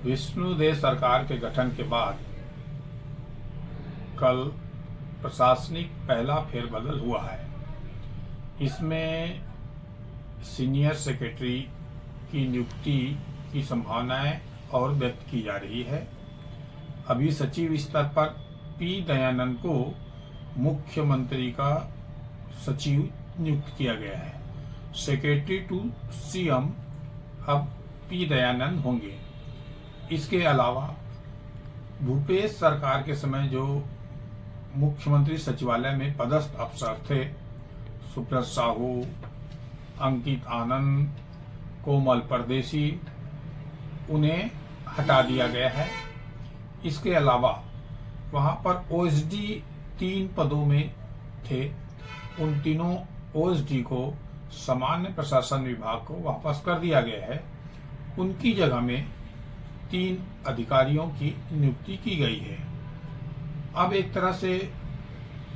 विष्णुदेव सरकार के गठन के बाद कल प्रशासनिक पहला फेरबदल हुआ है। इसमें सीनियर सेक्रेटरी की नियुक्ति की संभावनाएं और व्यक्त की जा रही है। अभी सचिव स्तर पर पी दयानंद को मुख्यमंत्री का सचिव नियुक्त किया गया है। सेक्रेटरी टू सीएम अब पी दयानंद होंगे। इसके अलावा भूपेश सरकार के समय जो मुख्यमंत्री सचिवालय में पदस्थ अफसर थे, सुब्रत साहू, अंकित आनंद, कोमल परदेसी, उन्हें हटा दिया गया है। इसके अलावा वहां पर ओएसडी 3 पदों में थे, उन तीनों ओएसडी को सामान्य प्रशासन विभाग को वापस कर दिया गया है। उनकी जगह में 3 अधिकारियों की नियुक्ति की गई है। अब एक तरह से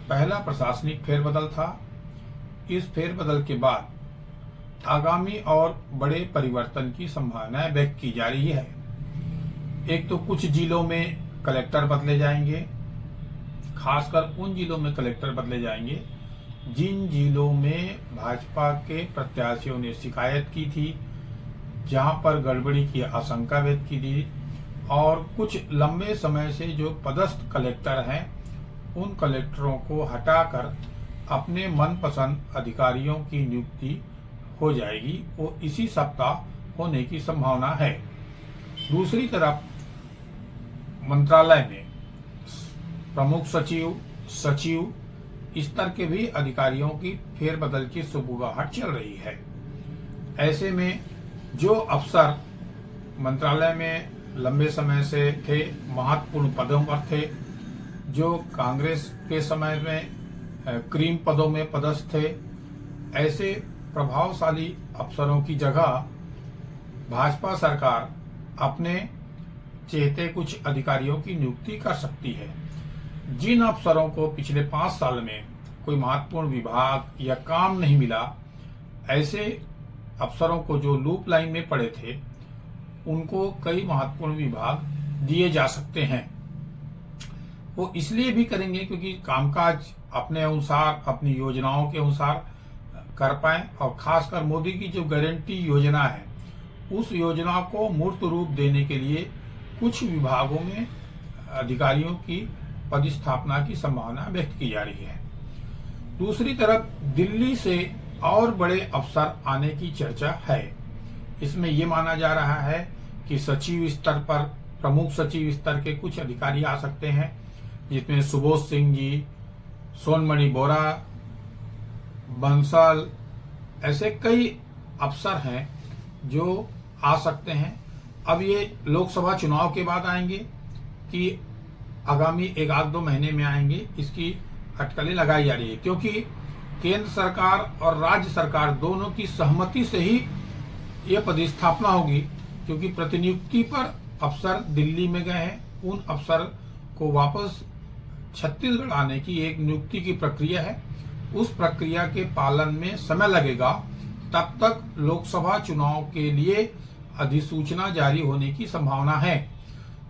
पहला प्रशासनिक फेरबदल था। इस फेरबदल के बाद आगामी और बड़े परिवर्तन की संभावनाएं व्यक्त की जा रही है। एक तो कुछ जिलों में कलेक्टर बदले जाएंगे, खासकर उन जिलों में कलेक्टर बदले जाएंगे जिन जिलों में भाजपा के प्रत्याशियों ने शिकायत की थी, जहां पर गड़बड़ी की आशंका व्यक्त की थी, और कुछ लंबे समय से जो पदस्थ कलेक्टर हैं उन कलेक्टरों को हटाकर अपने मनपसंद अधिकारियों की नियुक्ति हो जाएगी। वो इसी सप्ताह होने की संभावना है। दूसरी तरफ मंत्रालय में प्रमुख सचिव, सचिव स्तर के भी अधिकारियों की फेरबदल की सुगबुगाहट चल रही है। ऐसे में जो अफसर मंत्रालय में लंबे समय से थे, महत्वपूर्ण पदों पर थे, जो कांग्रेस के समय में क्रीम पदों में पदस्थ थे, ऐसे प्रभावशाली अफसरों की जगह भाजपा सरकार अपने चहेते कुछ अधिकारियों की नियुक्ति कर सकती है। जिन अफसरों को पिछले 5 साल में कोई महत्वपूर्ण विभाग या काम नहीं मिला, ऐसे अफसरों को जो लूप लाइन में पड़े थे, उनको कई महत्वपूर्ण विभाग दिए जा सकते हैं। वो इसलिए भी करेंगे क्योंकि कामकाज अपने अनुसार, अपनी योजनाओं के अनुसार कर पाए, और खासकर मोदी की जो गारंटी योजना है, उस योजना को मूर्त रूप देने के लिए कुछ विभागों में अधिकारियों की पदस्थापना की संभावना व्यक्त की जा रही है। दूसरी तरफ दिल्ली से और बड़े अफसर आने की चर्चा है। इसमें यह माना जा रहा है कि सचिव स्तर पर, प्रमुख सचिव स्तर के कुछ अधिकारी आ सकते हैं, जिसमें सुबोध सिंह जी, सोनमणि बोरा, बंसल, ऐसे कई अफसर हैं जो आ सकते हैं। अब ये लोकसभा चुनाव के बाद आएंगे कि आगामी 1-2 महीने में आएंगे, इसकी अटकलें लगाई जा रही है, क्योंकि केंद्र सरकार और राज्य सरकार दोनों की सहमति से ही यह पदस्थापना होगी। क्योंकि प्रतिनियुक्ति पर अफसर दिल्ली में गए हैं, उन अफसर को वापस छत्तीसगढ़ आने की एक नियुक्ति की प्रक्रिया है। उस प्रक्रिया के पालन में समय लगेगा। तब तक लोकसभा चुनाव के लिए अधिसूचना जारी होने की संभावना है।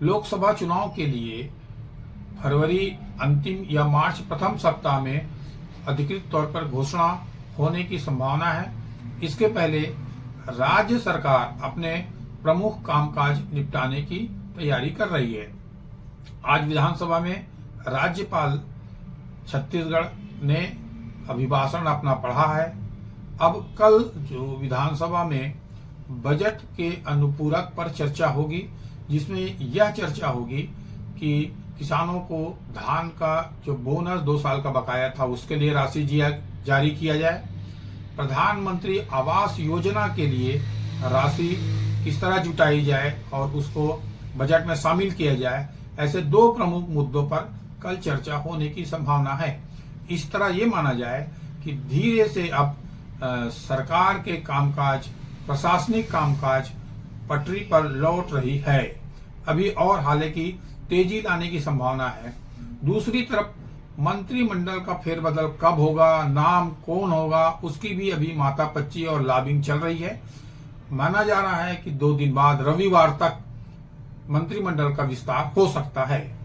लोकसभा चुनाव के लिए फरवरी अंतिम या मार्च प्रथम सप्ताह में अधिकृत तौर पर घोषणा होने की संभावना है। इसके पहले राज्य सरकार अपने प्रमुख कामकाज निपटाने की तैयारी कर रही है। आज विधानसभा में राज्यपाल छत्तीसगढ़ ने अभिभाषण अपना पढ़ा है। अब कल जो विधानसभा में बजट के अनुपूरक पर चर्चा होगी, जिसमें यह चर्चा होगी कि किसानों को धान का जो बोनस 2 साल का बकाया था, उसके लिए राशि जारी किया जाए। प्रधानमंत्री आवास योजना के लिए राशि किस तरह जुटाई जाए और उसको बजट में शामिल किया जाए। ऐसे 2 प्रमुख मुद्दों पर कल चर्चा होने की संभावना है। इस तरह ये माना जाए कि धीरे से अब सरकार के कामकाज, प्रशासनिक कामकाज पटरी पर लौट रही है। अभी और हालांकि तेजी लाने की संभावना है। दूसरी तरफ मंत्रिमंडल का फेरबदल कब होगा, नाम कौन होगा, उसकी भी अभी माथापच्ची और लॉबिंग चल रही है। माना जा रहा है कि 2 दिन बाद रविवार तक मंत्रिमंडल का विस्तार हो सकता है।